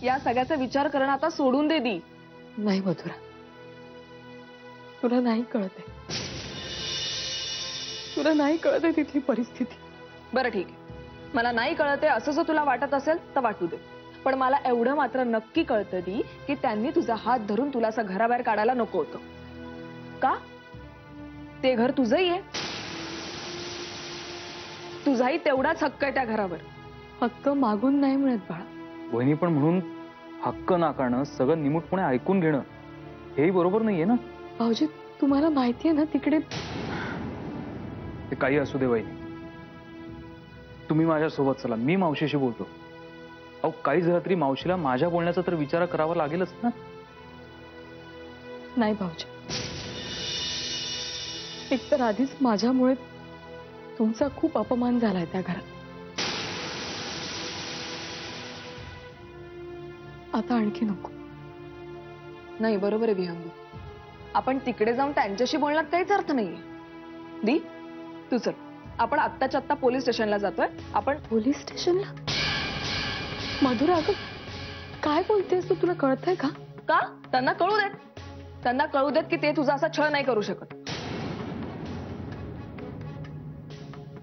या सगळ्याचा विचार करणं आता सोडून दे दी. नाही मधुरा, तुला नाही कळते, तुला नाही कळते तिथली परिस्थिती. बरं ठीक आहे, मला नाही कळते असं जर तुला वाटत असेल तर वाटू दे, पण मला एवढं मात्र नक्की कळतं दी की त्यांनी तुझा हात धरून तुला असं घराबाहेर काढायला नको होतं. का? ते घर तुझंही आहे, तुझाही तेवढाच हक्क आहे त्या घरावर. हक्क मागून नाही मिळत बाळा. वहिनी, पण म्हणून हक्क नाकारणं, सगळं निमूटपणे ऐकून घेणं हेही बरोबर नाहीये ना. भाऊजी, तुम्हाला माहितीये ना तिकडे. ते काही असू दे वहिनी, तुम्ही माझ्यासोबत चला, मी मावशीशी बोलतो. अहो, काही झालं तरी मावशीला माझ्या बोलण्याचा तर विचार करावा लागेलच ना. नाही भाऊजी, एक तर आधीच माझ्यामुळे तुमचा खूप अपमान झालाय त्या घरात. आता आणखी नको. नाही, बरोबर आहे विहंगू, आपण तिकडे जाऊन त्यांच्याशी बोलण्यात काहीच अर्थ नाहीये. दी तू चल, आपण आत्ताच्या आत्ता पोलीस स्टेशनला जातोय. आपण पोलीस स्टेशनला? मधुरा, अगं काय बोलतेस तू, तुला कळतंय का? का? त्यांना कळू देत, त्यांना कळू देत की ते तुझा असा छळ नाही करू शकत.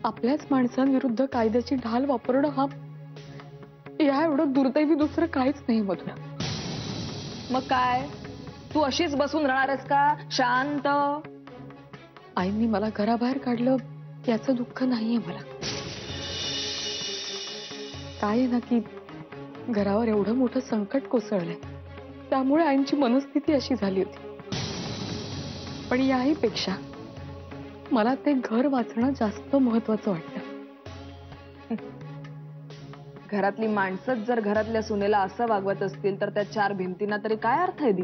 आपल्याच माणसांविरुद्ध कायद्याची ढाल वापरणं हा या एवढं दुर्दैवी दुसरं काहीच नाही मधुरा. मग काय, तू अशीच बसून राहणारस का शांत? आईंनी मला घराबाहेर काढलं याचं दुःख नाहीये मला. काय आहे ना की घरावर एवढं मोठं संकट कोसळलंय, त्यामुळे आईंची मनस्थिती अशी झाली होती. पण याही पेक्षा मला ते घर वाचणं जास्त महत्वाचं वाटतं. घरातली माणसंच जर घरातल्या सुनेला असं वागवत असतील तर त्या चार भिंतींना तरी काय अर्थ आहे दी?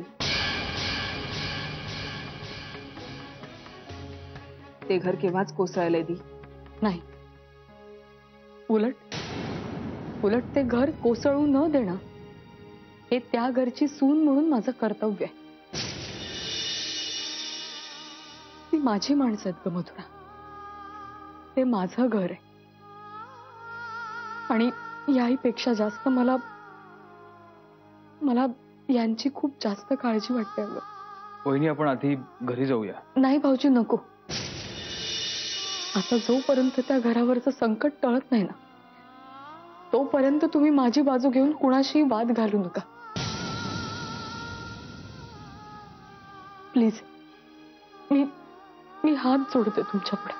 ते घर केव्हाच कोसळलंय दी. नाही, उलट ते घर कोसळू न देणं हे त्या घरची सून म्हणून माझं कर्तव्य आहे. ती माझी माणसं आहेत ग मधुरा, ते माझं घर आहे. आणि याही पेक्षा जास्त मला यांची खूप जास्त काळजी वाटते अगं. वहिनी, आपण आधी घरी जाऊया. नाही भाऊजी, नको. आता जोपर्यंत त्या घरावरचं संकट टळत नाही ना, तोपर्यंत तुम्ही माझी बाजू घेऊन कुणाशी वाद घालू नका प्लीज. मी हात जोडते तुमच्या पुढे.